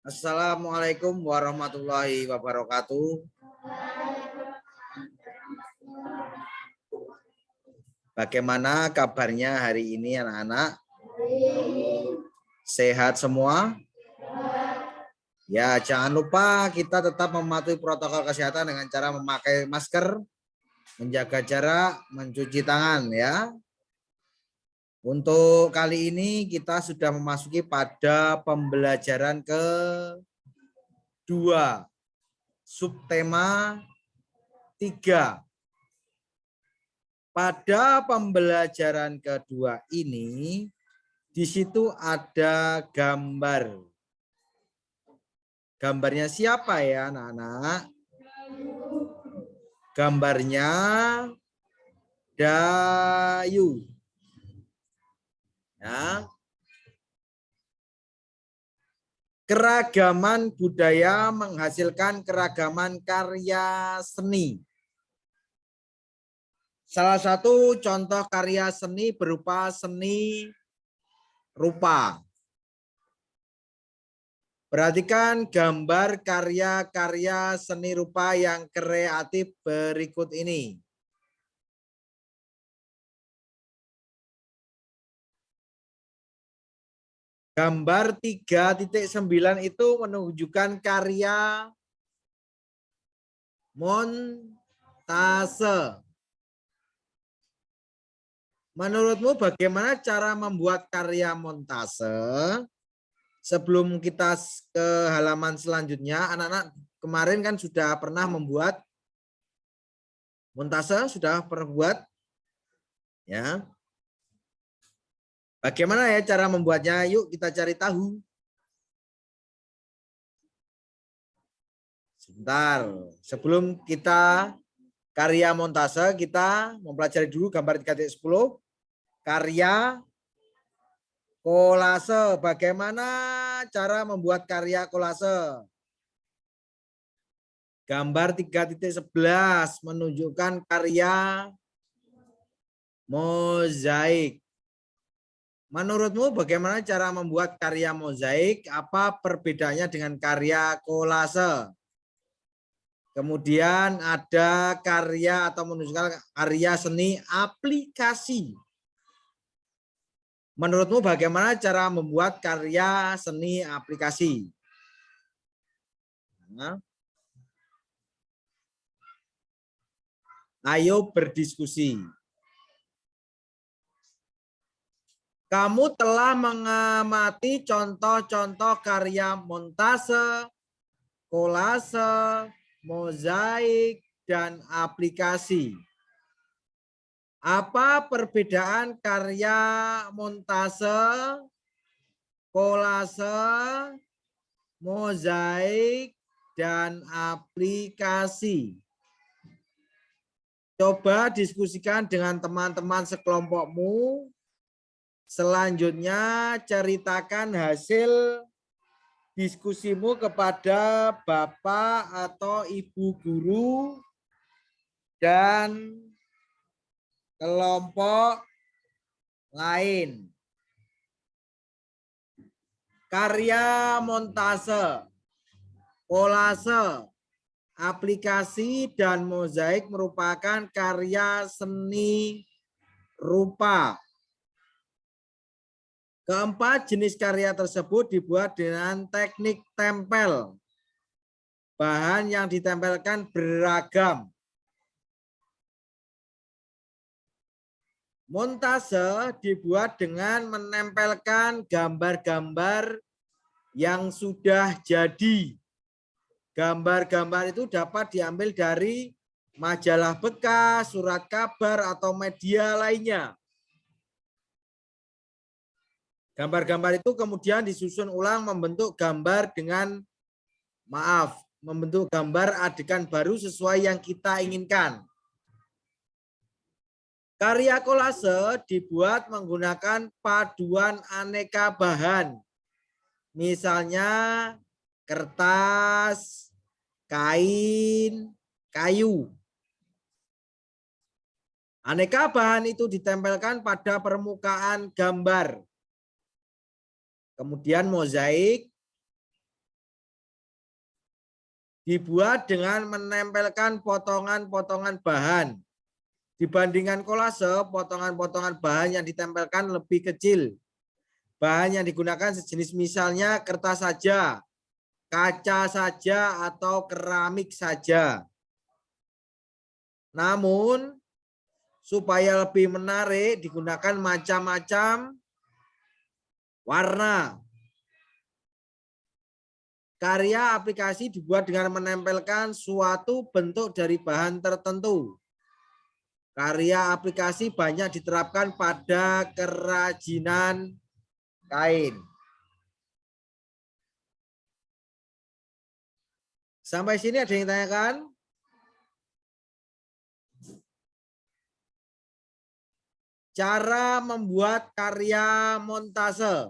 Assalamualaikum warahmatullahi wabarakatuh. Bagaimana kabarnya hari ini anak-anak? Sehat semua? Ya, jangan lupa kita tetap mematuhi protokol kesehatan dengan cara memakai masker, menjaga jarak, mencuci tangan ya. Untuk kali ini kita sudah memasuki pada pembelajaran kedua, subtema 3. Pada pembelajaran kedua ini, di situ ada gambar. Gambarnya siapa ya anak-anak? Gambarnya Dayu. Ya. Keragaman budaya menghasilkan keragaman karya seni. Salah satu contoh karya seni berupa seni rupa. Perhatikan gambar karya-karya seni rupa yang kreatif berikut ini. Gambar 3.9 itu menunjukkan karya montase. Menurutmu bagaimana cara membuat karya montase? Sebelum kita ke halaman selanjutnya, anak-anak kemarin kan sudah pernah membuat montase, sudah pernah buat? Ya. Bagaimana ya cara membuatnya? Yuk kita cari tahu. Sebentar, sebelum kita karya montase, kita mempelajari dulu gambar 3.10. Karya kolase. Bagaimana cara membuat karya kolase? Gambar 3.11 menunjukkan karya mozaik. Menurutmu bagaimana cara membuat karya mozaik? Apa perbedaannya dengan karya kolase? Kemudian ada karya atau menunjukkan karya seni aplikasi. Menurutmu bagaimana cara membuat karya seni aplikasi? Nah, ayo berdiskusi. Kamu telah mengamati contoh-contoh karya montase, kolase, mozaik, dan aplikasi. Apa perbedaan karya montase, kolase, mozaik, dan aplikasi? Coba diskusikan dengan teman-teman sekelompokmu. Selanjutnya ceritakan hasil diskusimu kepada Bapak atau Ibu guru dan kelompok lain. Karya montase, kolase, aplikasi, dan mozaik merupakan karya seni rupa. Keempat jenis karya tersebut dibuat dengan teknik tempel. Bahan yang ditempelkan beragam. Montase dibuat dengan menempelkan gambar-gambar yang sudah jadi. Gambar-gambar itu dapat diambil dari majalah bekas, surat kabar, atau media lainnya. Gambar-gambar itu kemudian disusun ulang membentuk gambar membentuk gambar adegan baru sesuai yang kita inginkan. Karya kolase dibuat menggunakan paduan aneka bahan. Misalnya kertas, kain, kayu. Aneka bahan itu ditempelkan pada permukaan gambar. Kemudian mozaik dibuat dengan menempelkan potongan-potongan bahan. Dibandingkan kolase, potongan-potongan bahan yang ditempelkan lebih kecil. Bahan yang digunakan sejenis misalnya kertas saja, kaca saja, atau keramik saja. Namun, supaya lebih menarik, digunakan macam-macam warna. Karya aplikasi dibuat dengan menempelkan suatu bentuk dari bahan tertentu. Karya aplikasi banyak diterapkan pada kerajinan kain. Sampai sini ada yang tanyakan? Cara membuat karya montase.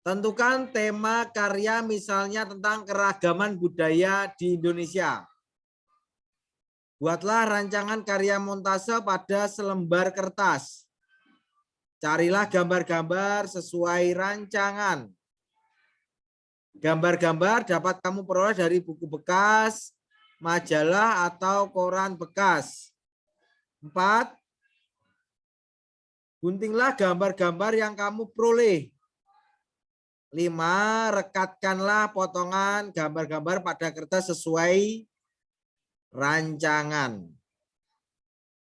Tentukan tema karya misalnya tentang keragaman budaya di Indonesia. Buatlah rancangan karya montase pada selembar kertas. Carilah gambar-gambar sesuai rancangan. Gambar-gambar dapat kamu peroleh dari buku bekas, majalah, atau koran bekas. 4. Guntinglah gambar-gambar yang kamu peroleh. 5. Rekatkanlah potongan gambar-gambar pada kertas sesuai rancangan.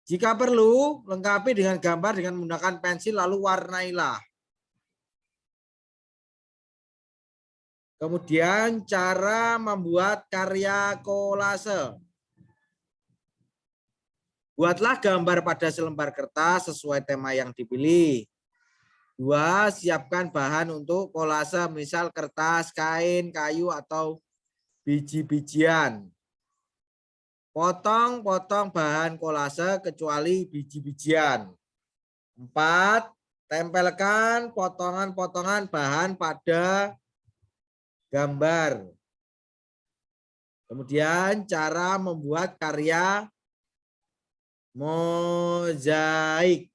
Jika perlu, lengkapi dengan gambar dengan menggunakan pensil lalu warnailah. Kemudian cara membuat karya kolase. Buatlah gambar pada selembar kertas sesuai tema yang dipilih. 2. Siapkan bahan untuk kolase, misal kertas, kain, kayu, atau biji-bijian. Potong-potong bahan kolase kecuali biji-bijian. 4. Tempelkan potongan-potongan bahan pada gambar. Kemudian cara membuat karya mozaik.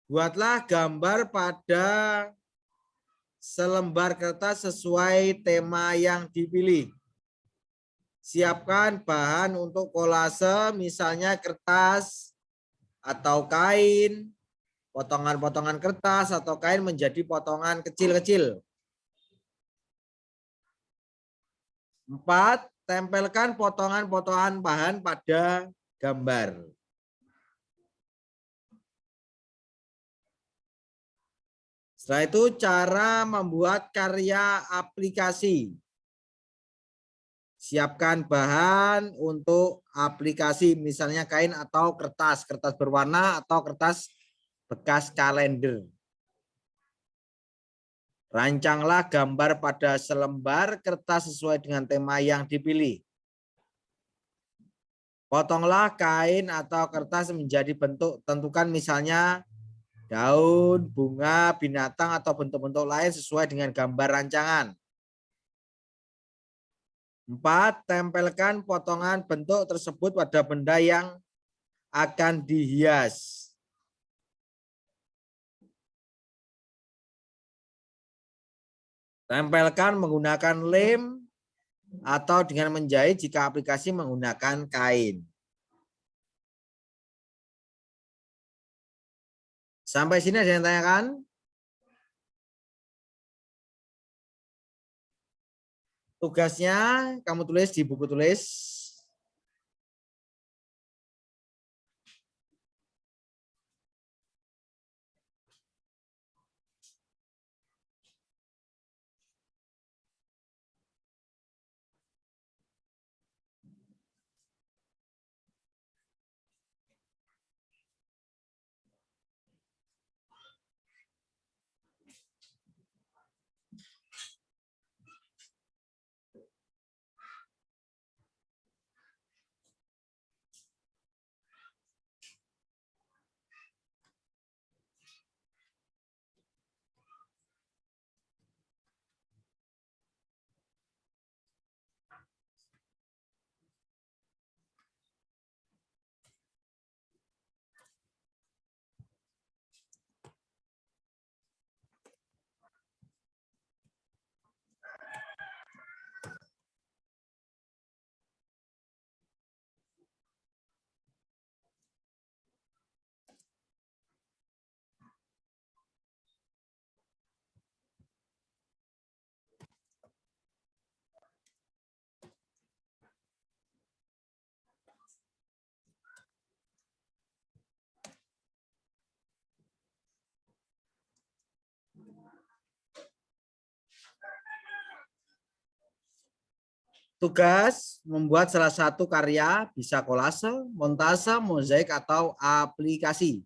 Buatlah gambar pada selembar kertas sesuai tema yang dipilih. Siapkan bahan untuk kolase, misalnya kertas atau kain, potongan-potongan kertas atau kain menjadi potongan kecil-kecil. 4. Tempelkan potongan-potongan bahan pada gambar. Setelah itu cara membuat karya aplikasi. Siapkan bahan untuk aplikasi, misalnya kain atau kertas, kertas berwarna atau kertas bekas kalender. Rancanglah gambar pada selembar kertas sesuai dengan tema yang dipilih. Potonglah kain atau kertas menjadi bentuk, tentukan misalnya daun, bunga, binatang, atau bentuk-bentuk lain sesuai dengan gambar rancangan. 4. Tempelkan potongan bentuk tersebut pada benda yang akan dihias. Tempelkan menggunakan lem atau dengan menjahit jika aplikasi menggunakan kain. Sampai sini ada yang tanyakan? Tugasnya kamu tulis di buku tulis. Tugas membuat salah satu karya, bisa kolase, montase, mozaik, atau aplikasi.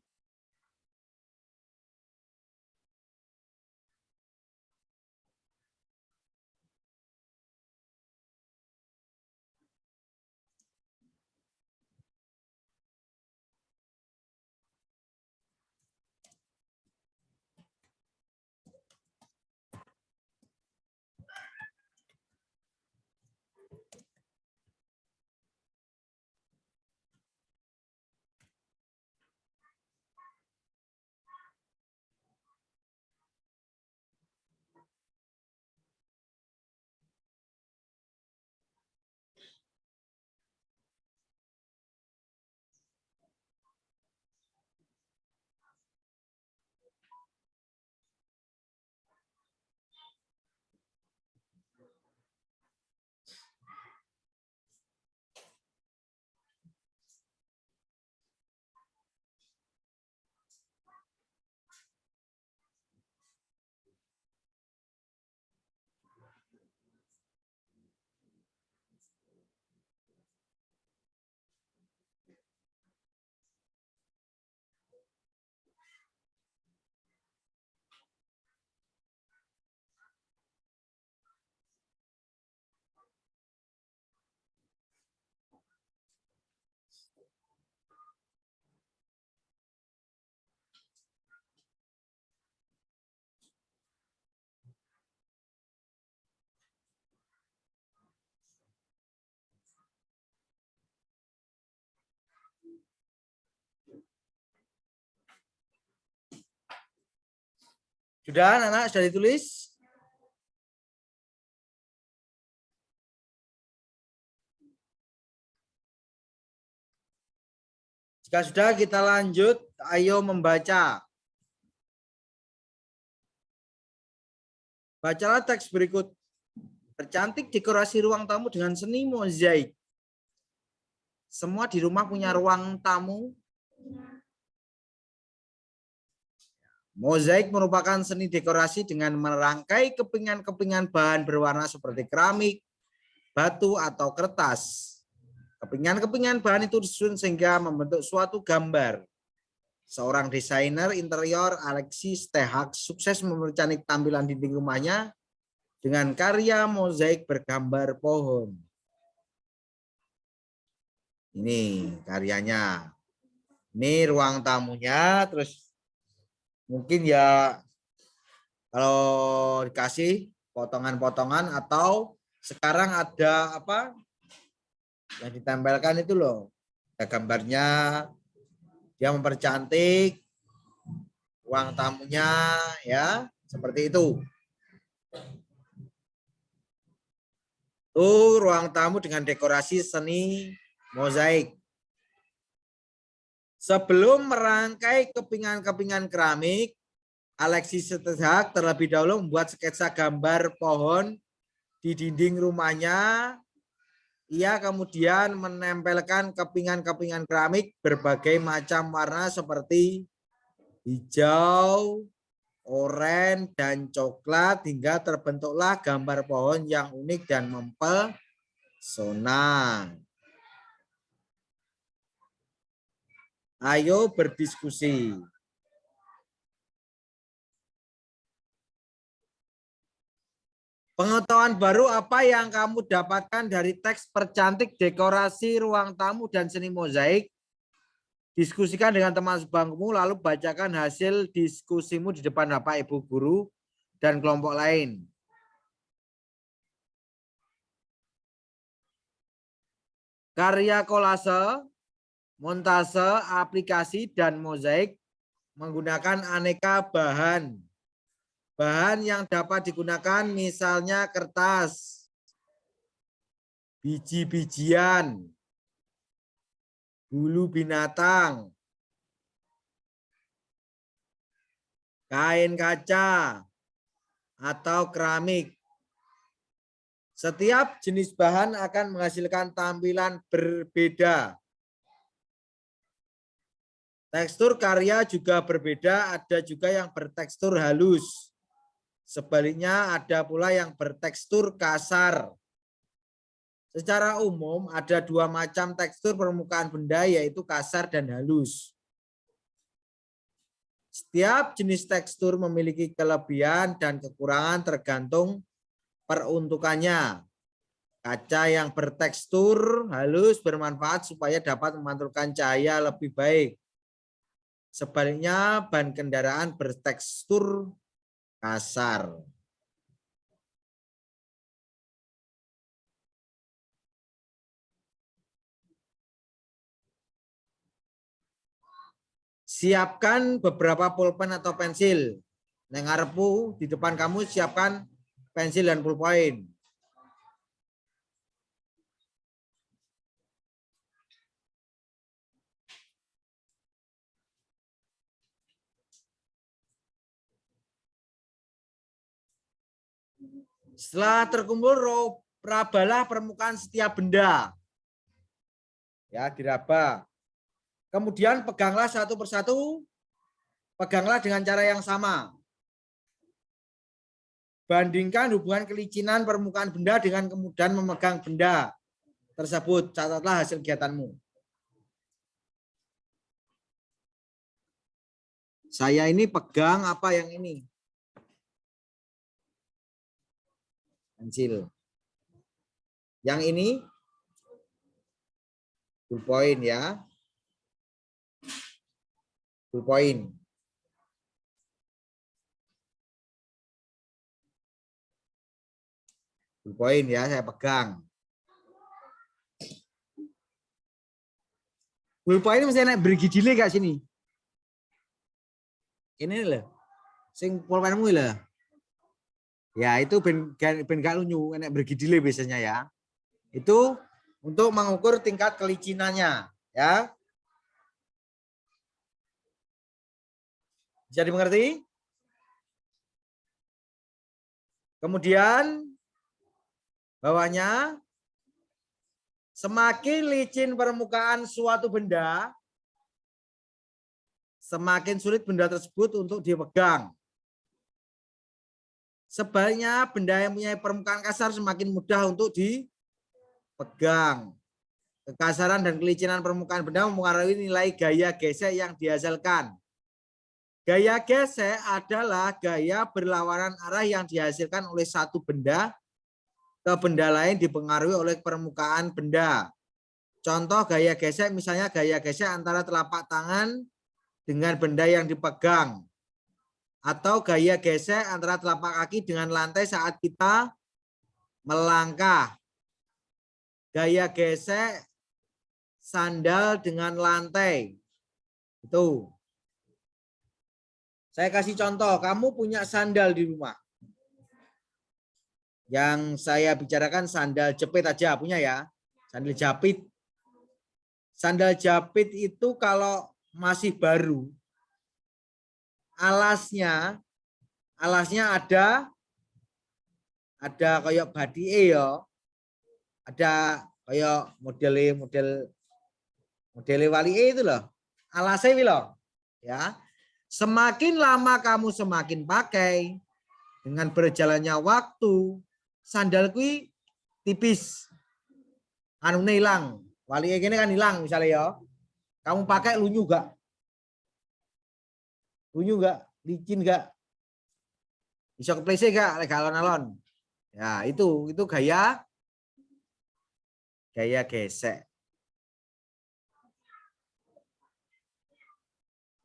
Sudah, anak-anak sudah ditulis? Jika sudah, kita lanjut. Ayo membaca. Bacalah teks berikut. Percantik dekorasi ruang tamu dengan seni mozaik. Semua di rumah punya ruang tamu. Mozaik merupakan seni dekorasi dengan merangkai kepingan-kepingan bahan berwarna seperti keramik, batu, atau kertas. Kepingan-kepingan bahan itu disusun sehingga membentuk suatu gambar. Seorang desainer interior, Alexis Tehak, sukses mempercantik tampilan dinding rumahnya dengan karya mozaik bergambar pohon. Ini karyanya. Ini ruang tamunya, terus mungkin ya kalau dikasih potongan-potongan, atau sekarang ada apa yang ditempelkan itu loh, ada gambarnya, dia mempercantik ruang tamunya ya, seperti itu. Tuh ruang tamu dengan dekorasi seni mozaik. Sebelum merangkai kepingan-kepingan keramik, Alexis Tehak terlebih dahulu membuat sketsa gambar pohon di dinding rumahnya. Ia kemudian menempelkan kepingan-kepingan keramik berbagai macam warna seperti hijau, oranye, dan coklat hingga terbentuklah gambar pohon yang unik dan mempesona. Ayo berdiskusi. Pengetahuan baru apa yang kamu dapatkan dari teks percantik dekorasi ruang tamu dan seni mozaik? Diskusikan dengan teman sebangkumu, lalu bacakan hasil diskusimu di depan Bapak Ibu guru dan kelompok lain. Karya kolase, montase, aplikasi, dan mozaik menggunakan aneka bahan. Bahan yang dapat digunakan misalnya kertas, biji-bijian, bulu binatang, kain kaca, atau keramik. Setiap jenis bahan akan menghasilkan tampilan berbeda. Tekstur karya juga berbeda, ada juga yang bertekstur halus. Sebaliknya ada pula yang bertekstur kasar. Secara umum ada dua macam tekstur permukaan benda yaitu kasar dan halus. Setiap jenis tekstur memiliki kelebihan dan kekurangan tergantung peruntukannya. Kaca yang bertekstur halus bermanfaat supaya dapat memantulkan cahaya lebih baik. Sebaliknya, ban kendaraan bertekstur kasar. Siapkan beberapa pulpen atau pensil. Neng ngarepmu di depan kamu siapkan pensil dan pulpen. Setelah terkumpul, rabalah permukaan setiap benda. Ya, diraba. Kemudian peganglah satu persatu. Peganglah dengan cara yang sama. Bandingkan hubungan kelicinan permukaan benda dengan kemudahan memegang benda tersebut. Catatlah hasil kegiatanmu. Saya ini pegang apa yang ini? Pensil. Yang ini ballpoint ya. Ballpoint. Ballpoint ya, saya pegang. Ballpoint ini mesti naik bergijile gak sini? Ini loh. Sing pulpenmu lah. Ya, itu ben gak lunyu, enak bergidile biasanya ya. Itu untuk mengukur tingkat kelicinannya, ya. Bisa dimengerti? Kemudian bawahnya semakin licin permukaan suatu benda, semakin sulit benda tersebut untuk dipegang. Sebaliknya benda yang punya permukaan kasar semakin mudah untuk dipegang. Kekasaran dan kelicinan permukaan benda mempengaruhi nilai gaya gesek yang dihasilkan. Gaya gesek adalah gaya berlawanan arah yang dihasilkan oleh satu benda ke benda lain dipengaruhi oleh permukaan benda. Contoh gaya gesek misalnya gaya gesek antara telapak tangan dengan benda yang dipegang. Atau gaya gesek antara telapak kaki dengan lantai saat kita melangkah. Gaya gesek sandal dengan lantai. Itu. Saya kasih contoh, kamu punya sandal di rumah. Yang saya bicarakan sandal jepit aja punya ya. Sandal jepit. Sandal jepit itu kalau masih baru, alasnya ada kayak badi ya. Ada kayak model wali itu loh. Alasnya loh. Ya. Semakin lama kamu semakin pakai, dengan berjalannya waktu, sandal kui tipis. Anune hilang. Wali ini kan hilang misalnya ya. Kamu pakai lunyu gak? Lunyu gak? Licin gak? Bisa keplese gak? Lek alon-alon. Ya, itu gaya gesek.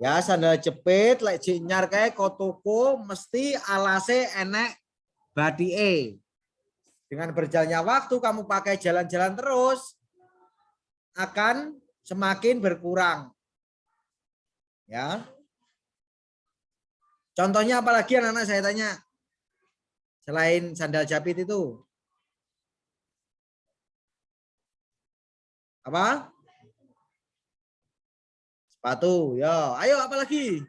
Ya, sandal jepit lek nyar kae kotoko mesti alase enek badike. Dengan berjalannya waktu kamu pakai jalan-jalan terus akan semakin berkurang. Ya. Contohnya apalagi anak-anak saya tanya. Selain sandal jepit itu. Apa? Sepatu. Ya, ayo apa lagi?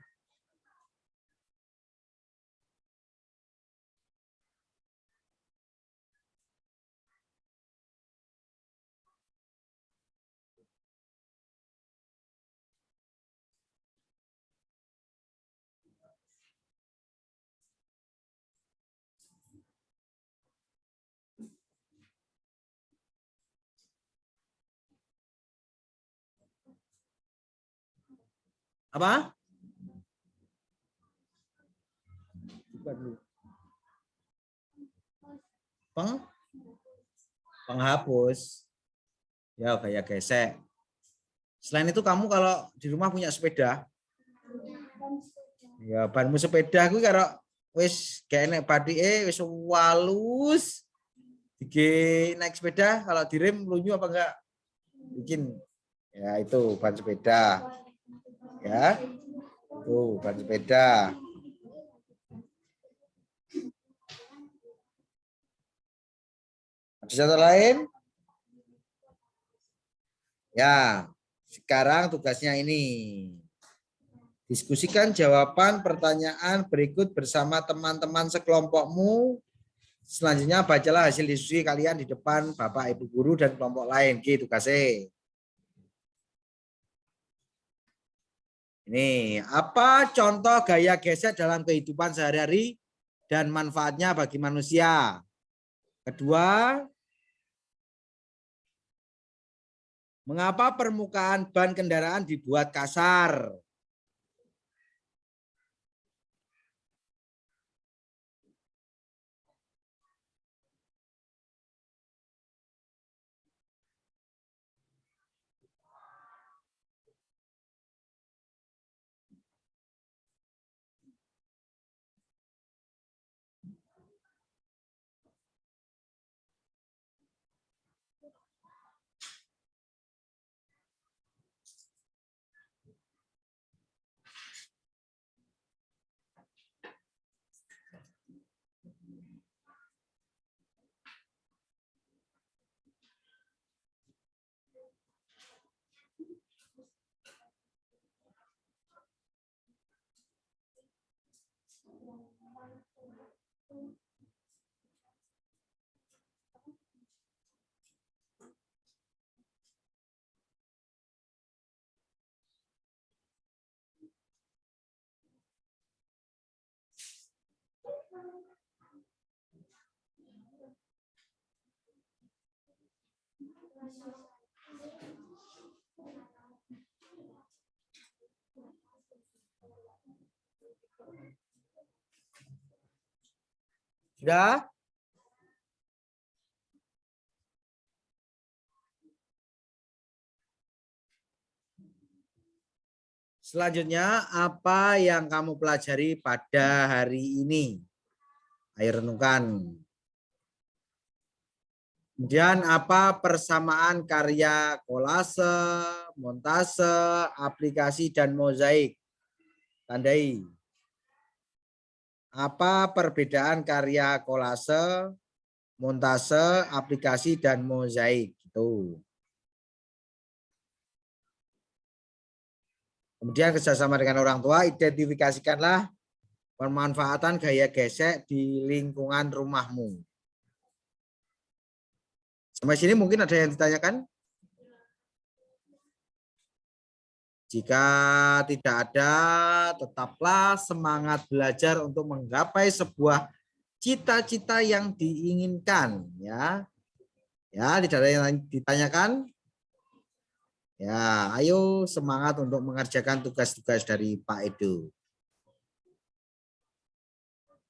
Apa? Penghapus. Ya, kayak gesek. Selain itu kamu kalau di rumah punya sepeda, ya banmu sepeda aku karo wis gak enek batike wis walus. Dike naik sepeda kalau direm lunyu apa enggak? Bikin ya itu ban sepeda. Ya. Tuh, ban sepeda. Ada contoh lain? Ya, sekarang tugasnya ini. Diskusikan jawaban pertanyaan berikut bersama teman-teman sekelompokmu. Selanjutnya bacalah hasil diskusi kalian di depan Bapak Ibu guru dan kelompok lain. Gitu tugasnya. Ini apa contoh gaya gesek dalam kehidupan sehari-hari dan manfaatnya bagi manusia? Kedua, mengapa permukaan ban kendaraan dibuat kasar? Sudah? Selanjutnya, apa yang kamu pelajari pada hari ini? Ayo renungkan. Kemudian apa persamaan karya kolase, montase, aplikasi, dan mozaik? Tandai. Apa perbedaan karya kolase, montase, aplikasi, dan mozaik? Itu. Kemudian kerjasama dengan orang tua, identifikasikanlah pemanfaatan gaya gesek di lingkungan rumahmu. Sampai sini mungkin ada yang ditanyakan? Jika tidak ada, tetaplah semangat belajar untuk menggapai sebuah cita-cita yang diinginkan. Ya, tidak ada yang ditanyakan. Ya, ayo semangat untuk mengerjakan tugas-tugas dari Pak Edo.